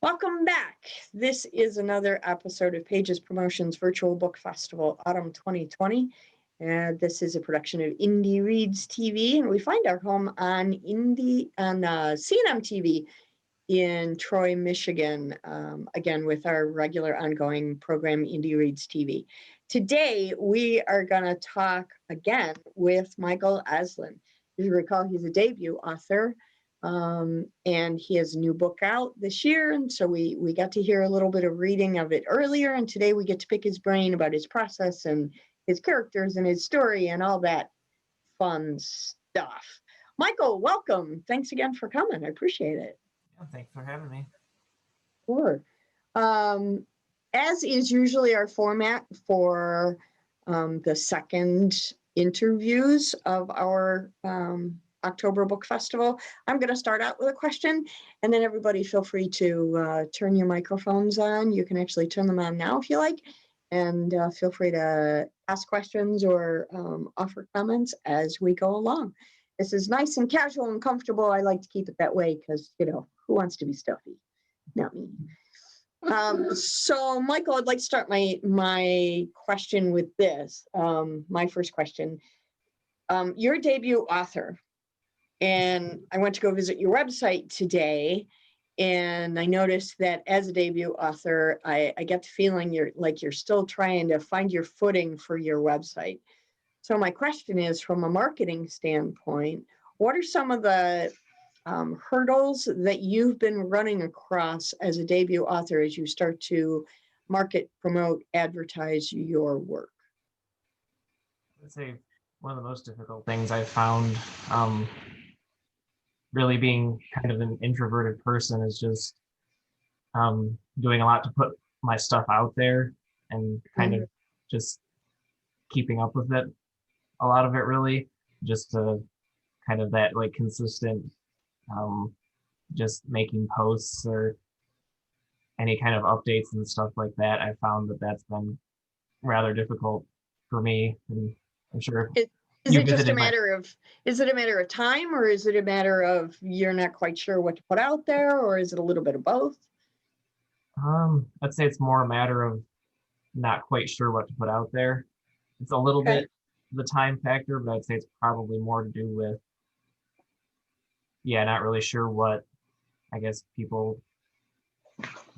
Welcome back. This is another episode of Pages Promotions Virtual Book Festival Autumn 2020. And this is a production of Indie Reads TV, and we find our home on CNM TV in Troy, Michigan, again with our regular ongoing program, Indie Reads TV. Today, we are going to talk again with Michael Asselin. As you recall, he's a debut author. And he has a new book out this year, and so we got to hear a little bit of reading of it earlier, and today we get to pick his brain about his process and his characters and his story and all that fun stuff. Michael, welcome. Thanks again for coming. I appreciate it. Yeah, thanks for having me. Sure. As is usually our format for the second interviews of our October Book Festival, I'm going to start out with a question, and then everybody feel free to turn your microphones on. You can actually turn them on now if you like, and feel free to ask questions or offer comments as we go along. This is nice and casual and comfortable. I like to keep it that way because, who wants to be stuffy? Not me. So, Michael, I'd like to start my question with this. My first question. You're a debut author. And I went to go visit your website today, and I noticed that as a debut author, I get the feeling you're still trying to find your footing for your website. So my question is, from a marketing standpoint, what are some of the hurdles that you've been running across as a debut author as you start to market, promote, advertise your work? I would say one of the most difficult things I've found, really being kind of an introverted person, is just doing a lot to put my stuff out there and kind of just keeping up with it. A lot of it really just kind of that like consistent, just making posts or any kind of updates and stuff like that. I found that that's been rather difficult for me, and I'm sure Is it just a matter of time, or is it a matter of you're not quite sure what to put out there, or is it a little bit of both? I'd say it's more a matter of not quite sure what to put out there. It's a little bit the time factor, but I'd say it's probably more to do with, not really sure what, I guess, people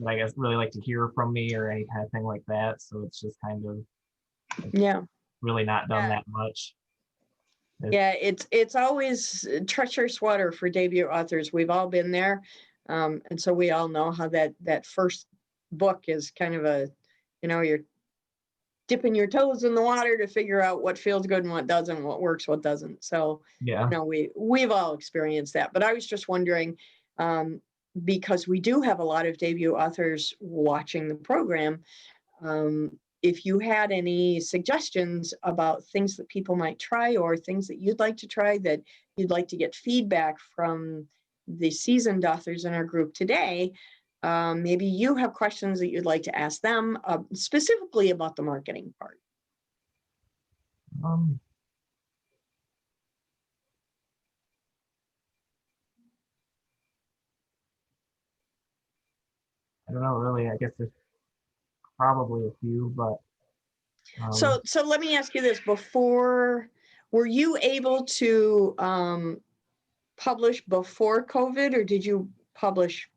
that really like to hear from me or any kind of thing like that. So it's just kind of really not done that much. It's always treacherous water for debut authors. We've all been there, and so we all know how that first book is kind of a, you're dipping your toes in the water to figure out what feels good and what doesn't, what works, what doesn't. So we've all experienced that. But I was just wondering, because we do have a lot of debut authors watching the program, if you had any suggestions about things that people might try or things that you'd like to try that you'd like to get feedback from the seasoned authors in our group today, maybe you have questions that you'd like to ask them specifically about the marketing part. I don't know, really. I guess there's probably a few, but so let me ask you this: were you able to publish before COVID, or did you publish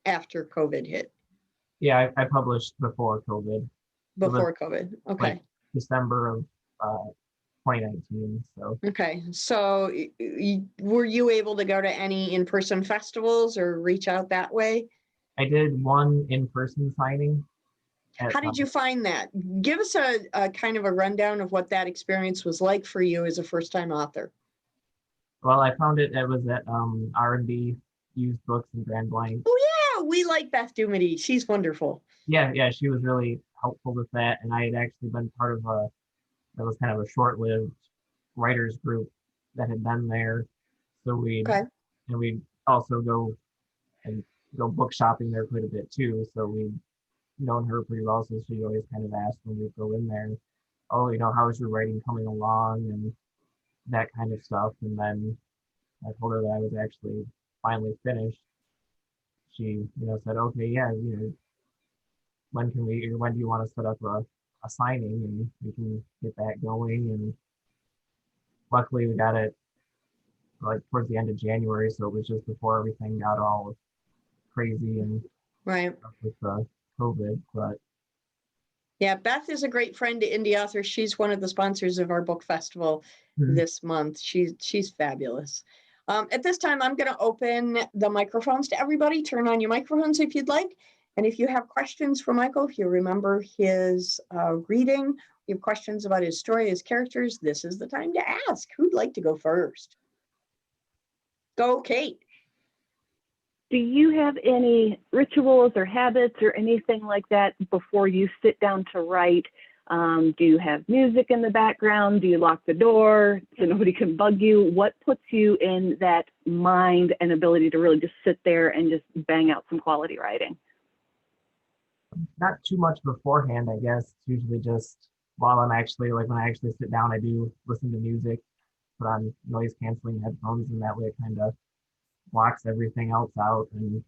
after COVID hit? Yeah, I published before COVID. Before COVID, okay. Like December of 2019. So okay, so were you able to go to any in-person festivals or reach out that way? I did one in-person signing. How did you find that? Give us a kind of a rundown of what that experience was like for you as a first-time author. Well, I found it was at R&B Used Books in Grand Blanc. Oh yeah, we like Beth Dumity. She's wonderful. Yeah, she was really helpful with that, and I had actually been part of that was kind of a short-lived writers group that had been there. So we'd also go book shopping there quite a bit too. So we'd known her pretty well, so she always kind of asked when we'd go in there, oh, how's your writing coming along and that kind of stuff. And then I told her that I was actually finally finished. she said, okay, yeah, when do you want to set up a signing and we can get that going? And luckily we got it like towards the end of January, so it was just before everything got all crazy and Right. stuff with the COVID. But Yeah, Beth is a great friend to indie authors. She's one of the sponsors of our book festival this month. She's fabulous. At this time, I'm going to open the microphones to everybody. Turn on your microphones if you'd like. And if you have questions for Michael, if you remember his reading, you have questions about his story, his characters, this is the time to ask. Who'd like to go first? Go, Kate. Do you have any rituals or habits or anything like that before you sit down to write? Do you have music in the background? Do you lock the door so nobody can bug you? What puts you in that mind and ability to really just sit there and just bang out some quality writing? not too much beforehand, I guess. It's usually just while I'm actually like when I actually sit down, I do listen to music, put on noise canceling headphones, and that way it kind of blocks everything else out. And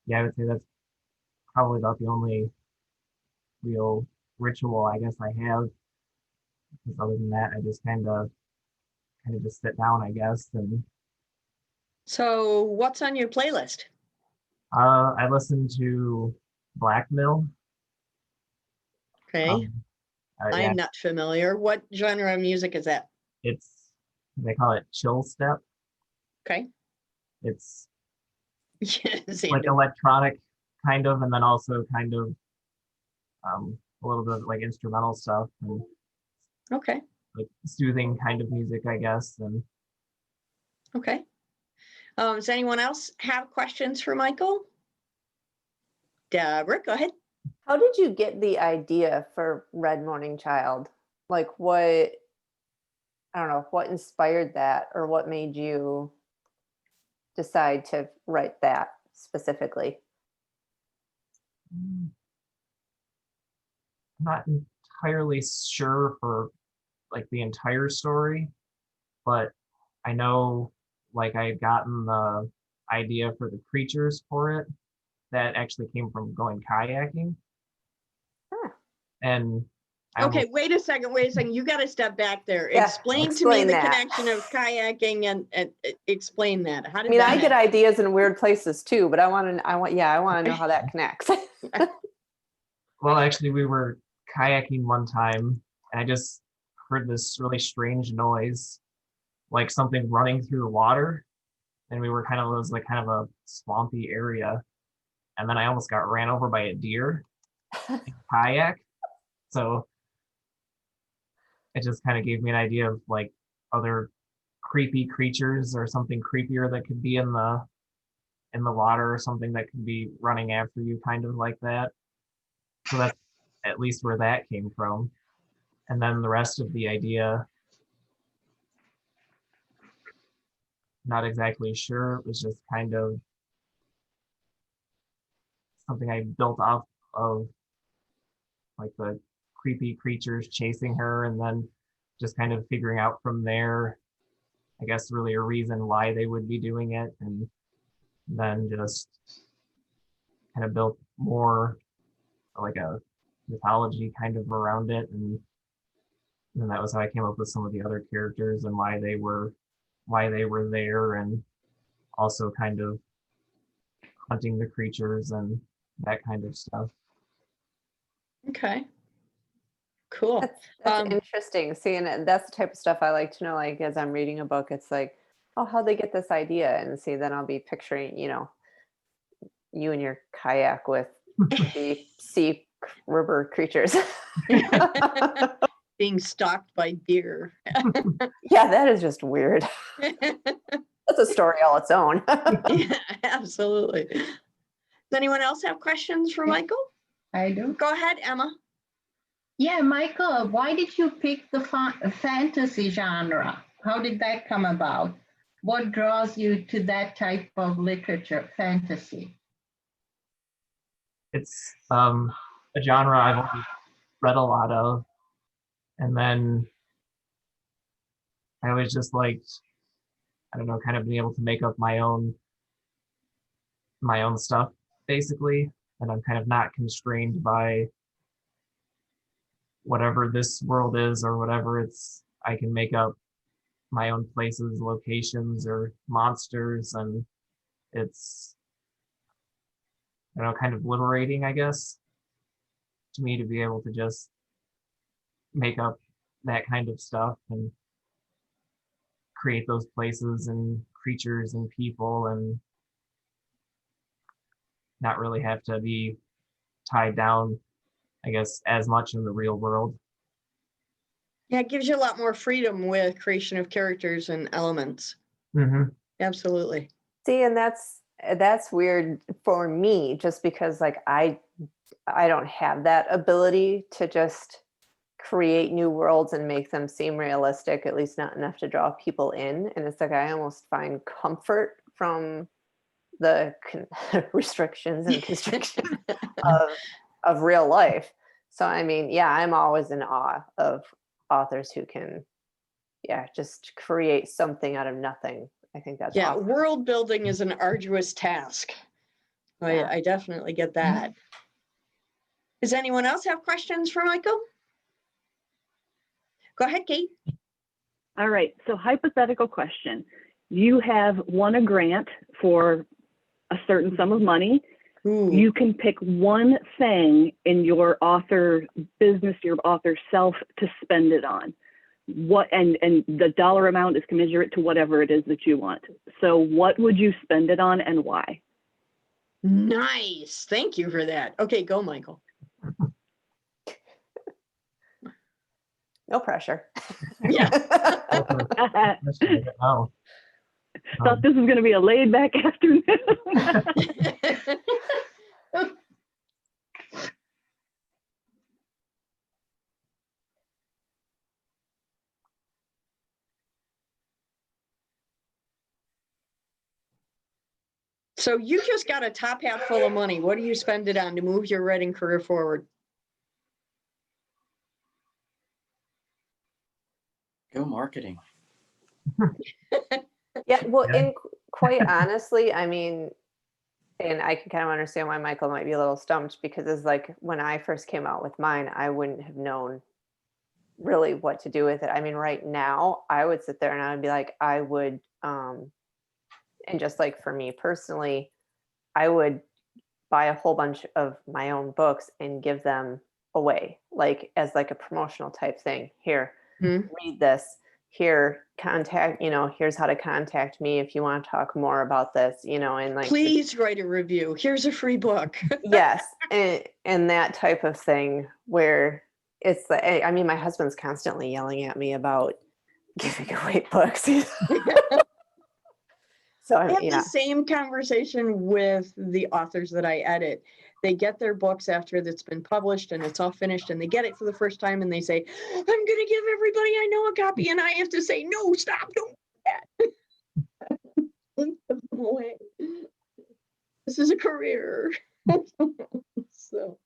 yeah, I would say that's probably about the only real ritual I guess I have. Because other than that, I just kind of just sit down, I guess. And So what's on your playlist? I listen to Black Mill. Okay. I Yeah, am not familiar. What genre of music is that? they call it chill step. Okay. It's Yes, like electronic kind of, and then also kind of a little bit of like instrumental stuff and okay. like soothing kind of music, I guess. And Okay. Does anyone else have questions for Michael? Deborah, go ahead. How did you get the idea for Red Morning Child? Like I don't know, what inspired that or what made you decide to write that specifically? I'm not entirely sure for like the entire story, but I know like I had gotten the idea for the creatures for it that actually came from going kayaking. Huh. And I Okay, almost, wait a second. You got to step back there. Yeah, explain to me explain the that. connection of kayaking and explain that. How I did mean, that I get happen? ideas in weird places too, but I want to know how that connects. well, actually, we were kayaking one time, and I just heard this really strange noise, like something running through the water, and it was like kind of a swampy area, and then I almost got ran over by a deer in a kayak. So it just kind of gave me an idea of like other creepy creatures or something creepier that could be in the water or something that could be running after you, kind of like that. So that's at least where that came from. And then the rest of the idea, not exactly sure. It was just kind of something I built off of like the creepy creatures chasing her, and then just kind of figuring out from there, I guess, really a reason why they would be doing it, and then just kind of built more like a mythology kind of around it. And then that was how I came up with some of the other characters and why they were there, and also kind of hunting the creatures and that kind of stuff. Okay. Cool. That's interesting. See, and that's the type of stuff I like to know. Like as I'm reading a book, it's like, oh, how'd they get this idea? And see, then I'll be picturing, you and your kayak with the sea river creatures. Being stalked by deer. Yeah, that is just weird. That's a story all its own. Yeah, absolutely. Does anyone else have questions for Michael? I do. Go ahead, Emma. Yeah, Michael, why did you pick the fantasy genre? How did that come about? What draws you to that type of literature, fantasy? It's a genre I've always read a lot of, and then I always just liked, I don't know, kind of being able to make up my own my own stuff basically, and I'm kind of not constrained by whatever this world is or whatever it's. I can make up my own places, locations, or monsters, and it's, you know, kind of liberating, I guess, to me to be able to just make up that kind of stuff and create those places and creatures and people and not really have to be tied down, I guess, as much in the real world. Yeah, it gives you a lot more freedom with creation of characters and elements. Mm-hmm. Absolutely. See, and that's weird for me, just because like I don't have that ability to just create new worlds and make them seem realistic, at least not enough to draw people in. And it's like I almost find comfort from the restrictions and constrictions of real life. So I mean, yeah, I'm always in awe of authors who can, yeah, just create something out of nothing. I think that's awesome. World building is an arduous task. Yeah. I definitely get that. Does anyone else have questions for Michael? Go ahead, Kate. All right, so hypothetical question. You have won a grant for a certain sum of money. Ooh. You can pick one thing in your author business, your author self, to spend it on. What and the dollar amount is commensurate to whatever it is that you want. So what would you spend it on and why? Nice. Thank you for that. Okay, go, Michael. No pressure. Yeah. Oh. Thought this was going to be a laid back afternoon. So you just got a top hat full of money. What do you spend it on to move your writing career forward? Go marketing. Yeah, well, Yeah. and quite honestly, I mean, and I can kind of understand why Michael might be a little stumped, because it's like when I first came out with mine, I wouldn't have known really what to do with it. I mean, right now, I would sit there and I would be like, I would, and just like for me personally, I would buy a whole bunch of my own books and give them away, like as like a promotional type thing. Here, read this. Here, contact, you know, here's how to contact me if you want to talk more about this, you know, and like, Please write a review. Here's a free book. yes, and that type of thing where it's like, I mean, my husband's constantly yelling at me about giving away books. So I have yeah, the same conversation with the authors that I edit. They get their books after it's been published and it's all finished, and they get it for the first time and they say, I'm going to give everybody I know a copy. And I have to say, no, stop, don't do that. Give them away. This is a career. So,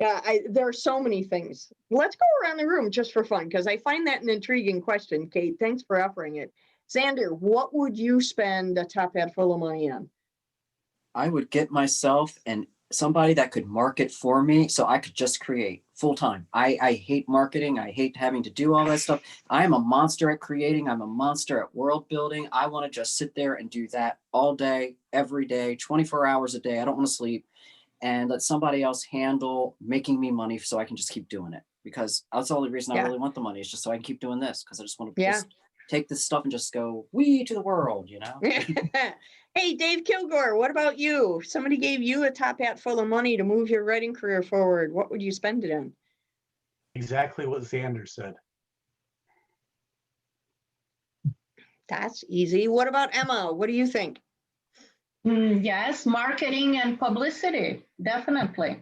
yeah, there are so many things. Let's go around the room just for fun, because I find that an intriguing question, Kate. Thanks for offering it. Xander, what would you spend a top hat full of money on? I would get myself and somebody that could market for me so I could just create full time. I hate marketing. I hate having to do all that stuff. I'm a monster at creating. I'm a monster at world building. I want to just sit there and do that all day, every day, 24 hours a day. I don't want to sleep, and let somebody else handle making me money so I can just keep doing it, because that's the only reason I really want the money, is just so I can keep doing this, because I just want to just take this stuff and just go wee to the world, you know? Hey, Dave Kilgore, what about you? If somebody gave you a top hat full of money to move your writing career forward, what would you spend it on? Exactly what Xander said. That's easy. What about Emma? What do you think? Yes, marketing and publicity, definitely.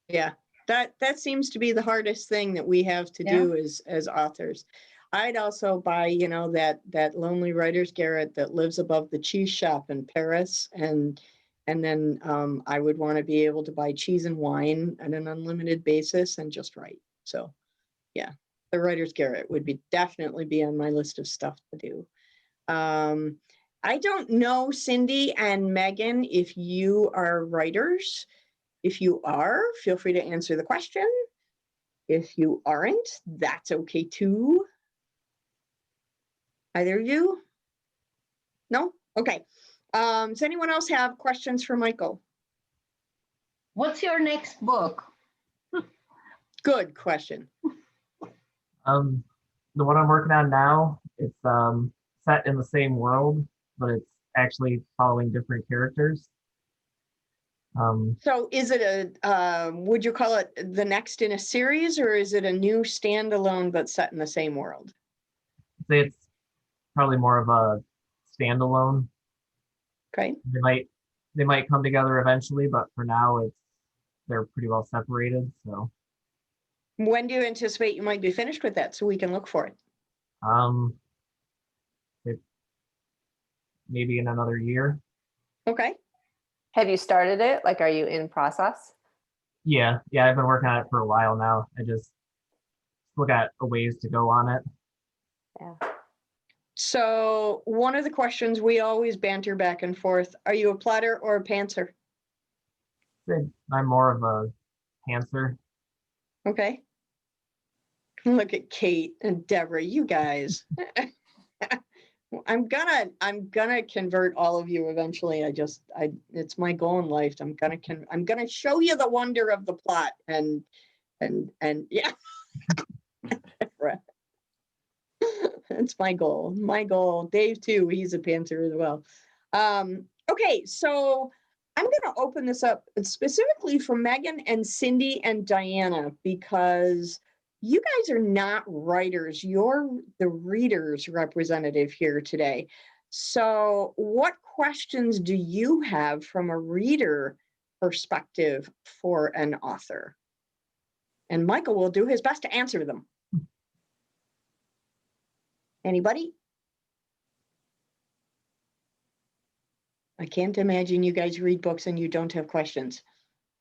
Yeah, that seems to be the hardest thing that we have to do as authors. I'd also buy, you know, that lonely writer's garret that lives above the cheese shop in Paris, and then I would want to be able to buy cheese and wine on an unlimited basis and just write. So, yeah, the writer's garret would definitely be on my list of stuff to do. I don't know, Cindy and Megan, if you are writers. If you are, feel free to answer the question. If you aren't, that's okay too. Either of you? No? Okay. Does anyone else have questions for Michael? What's your next book? Good question. The one I'm working on now, it's set in the same world, but it's actually following different characters. So is it a, would you call it the next in a series, or is it a new standalone but set in the same world? I'd say it's probably more of a standalone. Okay. They might come together eventually, but for now they're pretty well separated. So When do you anticipate you might be finished with that so we can look for it? it maybe in another year. Okay. Have you started it? Like, are you in process? Yeah, I've been working on it for a while now. I just look at a ways to go on it. Yeah. So one of the questions we always banter back and forth, are you a plotter or a pantser? I'm more of a pantser. Okay. Look at Kate and Deborah, you guys. I'm gonna convert all of you eventually. It's my goal in life. I'm gonna show you the wonder of the plot and yeah. It's my goal. My goal. Dave too. He's a pantser as well. Okay, so I'm going to open this up specifically for Megan and Cindy and Diana, because you guys are not writers. You're the readers representative here today. So what questions do you have from a reader perspective for an author? And Michael will do his best to answer them. Anybody? I can't imagine you guys read books and you don't have questions.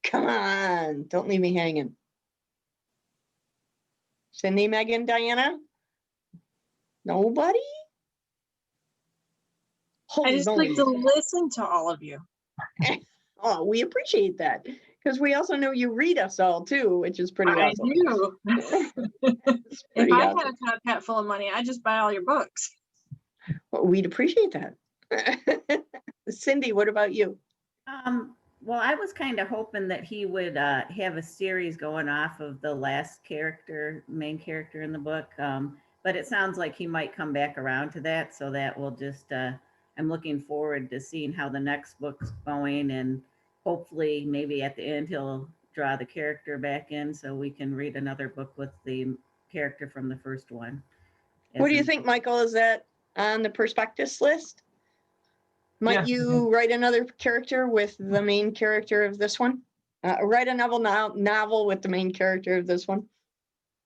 Come on, don't leave me hanging. Cindy, Megan, Diana? Nobody? I just like Holy to moly. listen to all of you. Oh, we appreciate that, because we also know you read us all too, which is pretty I awesome. do. It's If pretty I awesome. had a content full of money, I'd just buy all your books. Well, we'd appreciate that. Cindy, what about you? Well, I was kind of hoping that he would have a series going off of the last character, main character in the book. But it sounds like he might come back around to that. So that will just, I'm looking forward to seeing how the next book's going. And hopefully maybe at the end, he'll draw the character back in so we can read another book with the character from the first one. What do you think, Michael? Is that on the prospectus list? Might you write another character with the main character of this one? Write a novel with the main character of this one?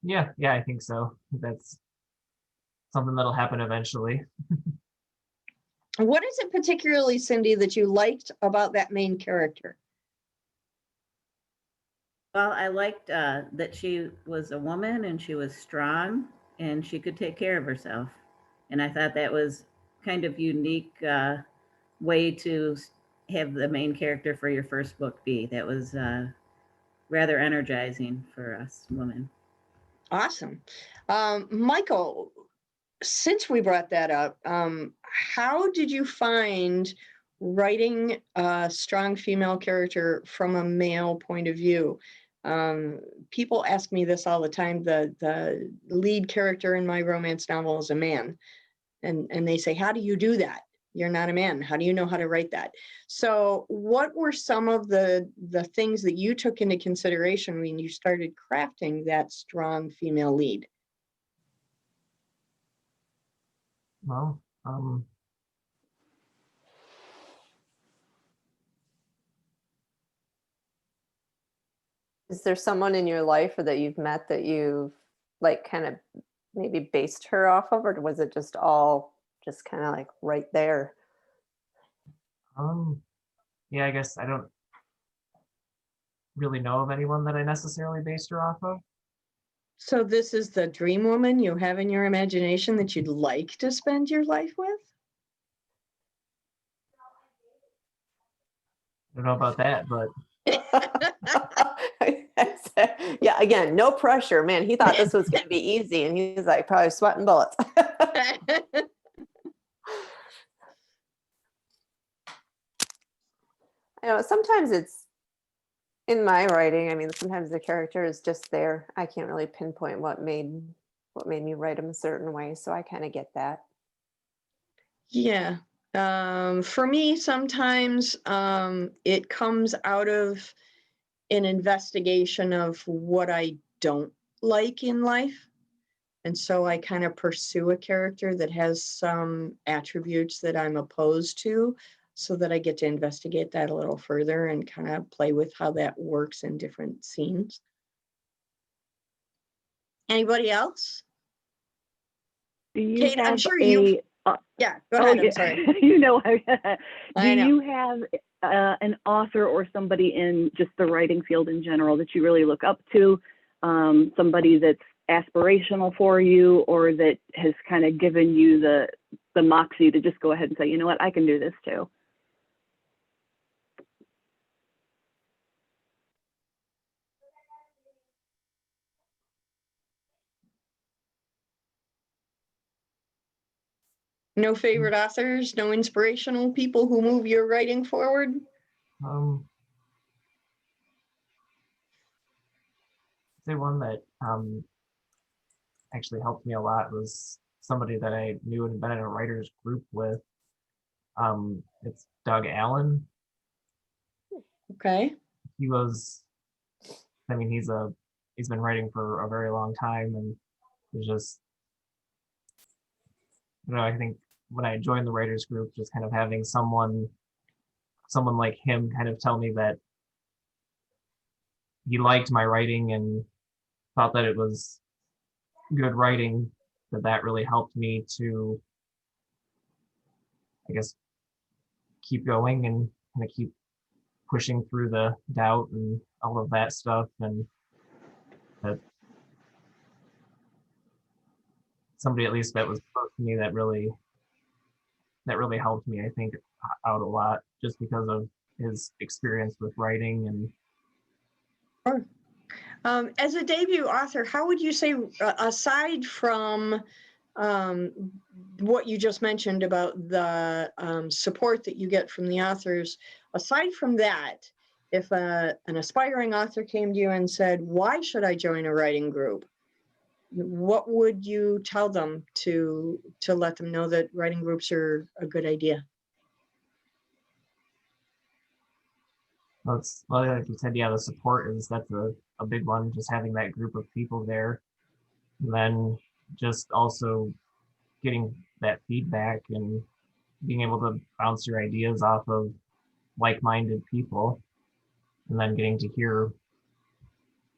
Yeah, I think so. That's something that'll happen eventually. What is it particularly, Cindy, that you liked about that main character? Well, I liked that she was a woman and she was strong and she could take care of herself. And I thought that was kind of unique way to have the main character for your first book be. That was rather energizing for us women. Awesome. Michael, since we brought that up, how did you find writing a strong female character from a male point of view? People ask me this all the time. The lead character in my romance novel is a man. And they say, how do you do that? You're not a man. How do you know how to write that? So what were some of the things that you took into consideration when you started crafting that strong female lead? Well, Is there someone in your life or that you've met that you've like kind of maybe based her off of, or was it just all just kind of like right there? yeah, I guess I don't really know of anyone that I necessarily based her off of. So this is the dream woman you have in your imagination that you'd like to spend your life with? don't know about that, but Yeah, again, no pressure, man. He thought this was going to be easy, and he's like probably sweating bullets. I know sometimes it's in my writing. I mean, sometimes the character is just there. I can't really pinpoint what made me write him a certain way, so I kind of get that. Yeah. For me, sometimes it comes out of an investigation of what I don't like in life. And so I kind of pursue a character that has some attributes that I'm opposed to, so that I get to investigate that a little further and kind of play with how that works in different scenes. Anybody else? Do you Kate, I'm have sure a? you. Yeah, go ahead. I'm sorry. You know, I know. you have an author or somebody in just the writing field in general that you really look up to? Somebody that's aspirational for you, or that has kind of given you the moxie to just go ahead and say, you know what, I can do this too? No favorite authors, no inspirational people who move your writing forward? say one that actually helped me a lot was somebody that I knew and had been in a writers group with. It's Doug Allen. Okay. He was, I mean, he's been writing for a very long time, and it's just, I think when I joined the writers group, just kind of having someone like him kind of tell me that he liked my writing and thought that it was good writing, that really helped me to, I guess, keep going and kind of keep pushing through the doubt and all of that stuff. And that somebody, at least that was close to me, that really helped me, I think, out a lot, just because of his experience with writing. And Sure. As a debut author, how would you say, aside from what you just mentioned about the support that you get from the authors, aside from that, if an aspiring author came to you and said, why should I join a writing group? What would you tell them to let them know that writing groups are a good idea? well, like you said, yeah, the support that's a big one, just having that group of people there. And then just also getting that feedback and being able to bounce your ideas off of like-minded people, and then getting to hear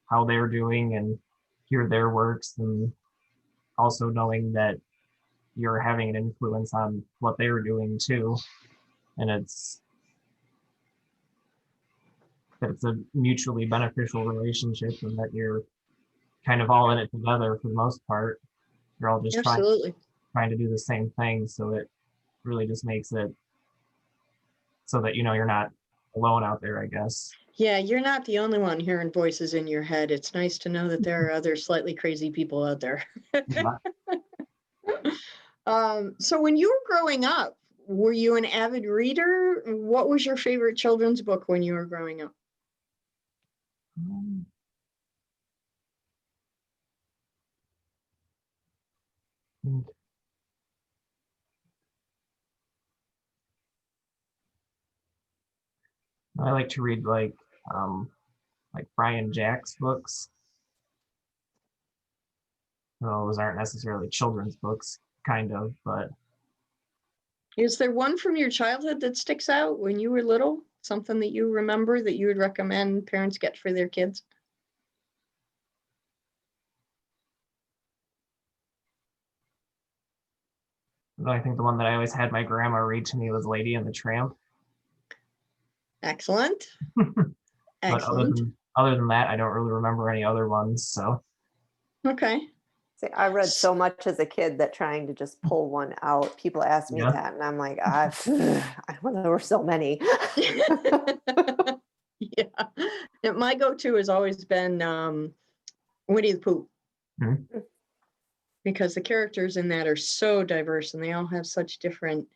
how they're doing and hear their works, and also knowing that you're having an influence on what they're doing too. And it's a mutually beneficial relationship, and that you're kind of all in it together for the most part. You're all just Absolutely. trying to do the same thing. So it really just makes it so that, you're not alone out there, I guess. Yeah, you're not the only one hearing voices in your head. It's nice to know that there are other slightly crazy people out there. Yeah. So when you were growing up, were you an avid reader? What was your favorite children's book when you were growing up? I like to read like Brian Jack's books. Well, those aren't necessarily children's books, kind of, but Is there one from your childhood that sticks out when you were little? Something that you remember that you would recommend parents get for their kids? I think the one that I always had my grandma read to me was Lady and the Tramp. Excellent. But Excellent. other than that, I don't really remember any other ones. So Okay. See, I read so much as a kid that trying to just pull one out, people ask me Yeah. that, and I'm like, I well, there were so many. Yeah. And my go-to has always been Winnie the Pooh. Mhm. Because the characters in that are so diverse and they all have such different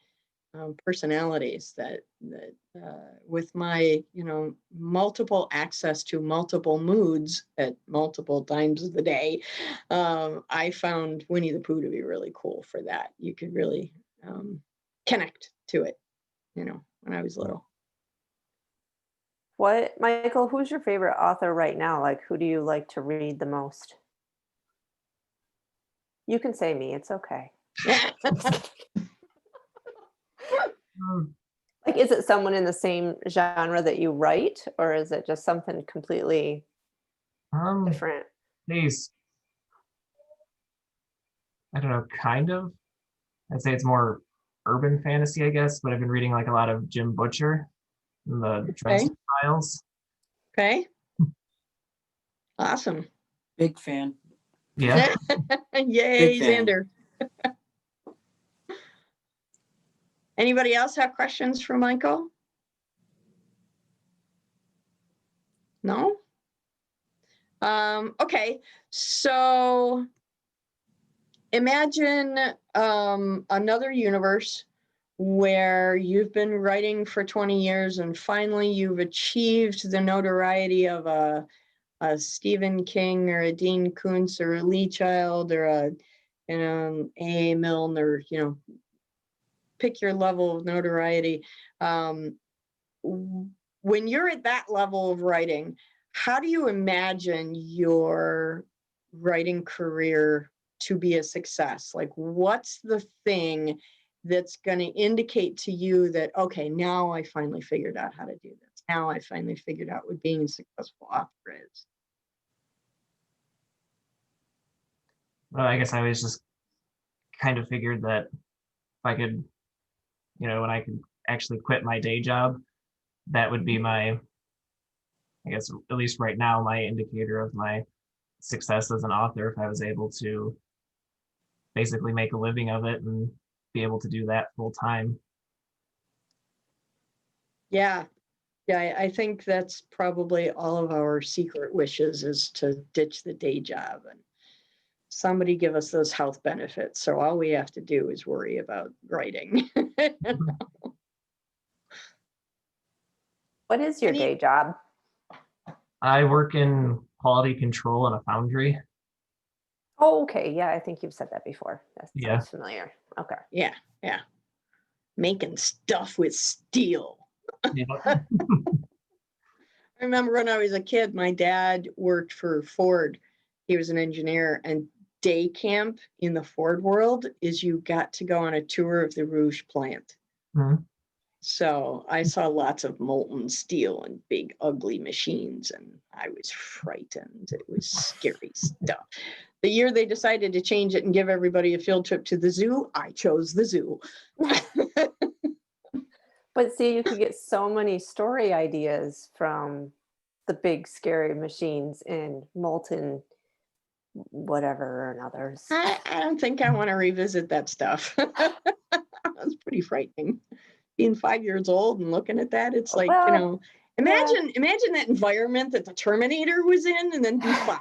personalities that with my multiple access to multiple moods at multiple times of the day, I found Winnie the Pooh to be really cool for that. You could really connect to it, when I was little. What, Michael, who's your favorite author right now? Like, who do you like to read the most? You can say me, it's okay. Um, Like, is it someone in the same genre that you write, or is it just something completely different? These, I don't know, kind of. I'd say it's more urban fantasy, I guess, but I've been reading like a lot of Jim Butcher and the Dresden Files. Okay. Awesome. Big fan. Yeah. Yay, Big fan. Xander. Anybody else have questions for Michael? No? Okay, so imagine another universe where you've been writing for 20 years and finally you've achieved the notoriety of a Stephen King or a Dean Koontz or a Lee Child or a A. Milne, or pick your level of notoriety. When you're at that level of writing, how do you imagine your writing career to be a success? Like, what's the thing that's going to indicate to you that, okay, now I finally figured out how to do this. Now I finally figured out what being a successful author is. Well, I guess I always just kind of figured that if I could, when I could actually quit my day job, that would be my, I guess, at least right now, my indicator of my success as an author, if I was able to basically make a living of it and be able to do that full time. Yeah. Yeah, I think that's probably all of our secret wishes, is to ditch the day job and somebody give us those health benefits. So all we have to do is worry about writing. What is your day job? I work in quality control in a foundry. Oh, okay. Yeah, I think you've said that before. That Yeah. sounds familiar. Okay. Yeah. Making stuff with steel. Yeah. I remember when I was a kid, my dad worked for Ford. He was an engineer, and day camp in the Ford world is you got to go on a tour of the Rouge plant. Mhm. So I saw lots of molten steel and big ugly machines, and I was frightened. It was scary stuff. The year they decided to change it and give everybody a field trip to the zoo, I chose the zoo. But see, you could get so many story ideas from the big scary machines in molten whatever and others. I don't think I want to revisit that stuff. That's pretty frightening. Being 5 years old and looking at that, it's like, Well, imagine that environment that the Terminator was in, and then be 5.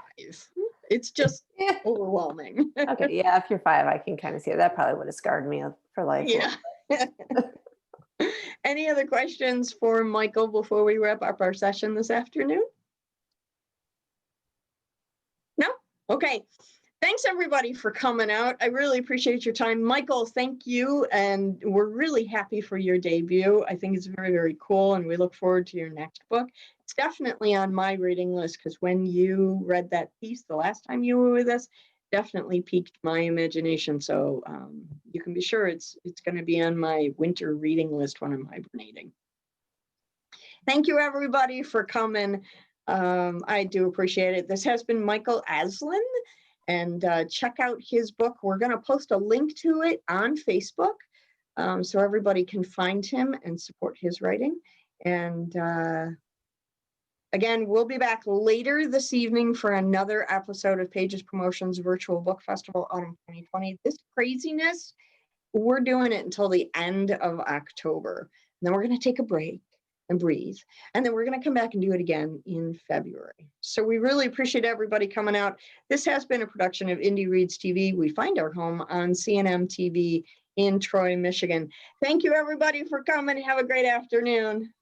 It's just overwhelming. Okay, yeah, if you're 5, I can kind of see it. That probably would have scarred me for life. Yeah. Any other questions for Michael before we wrap up our session this afternoon? No? Okay. Thanks everybody for coming out. I really appreciate your time. Michael, thank you. And we're really happy for your debut. I think it's very, very cool. And we look forward to your next book. It's definitely on my reading list, because when you read that piece the last time you were with us, definitely piqued my imagination. So you can be sure it's going to be on my winter reading list when I'm hibernating. Thank you everybody for coming. I do appreciate it. This has been Michael Asselin. And check out his book. We're going to post a link to it on Facebook so everybody can find him and support his writing. And Again, we'll be back later this evening for another episode of Pages Promotions Virtual Book Festival Autumn 2020. This craziness, we're doing it until the end of October. And then we're going to take a break and breathe. And then we're going to come back and do it again in February. So we really appreciate everybody coming out. This has been a production of Indie Reads TV. We find our home on CNM TV in Troy, Michigan. Thank you, everybody, for coming. Have a great afternoon.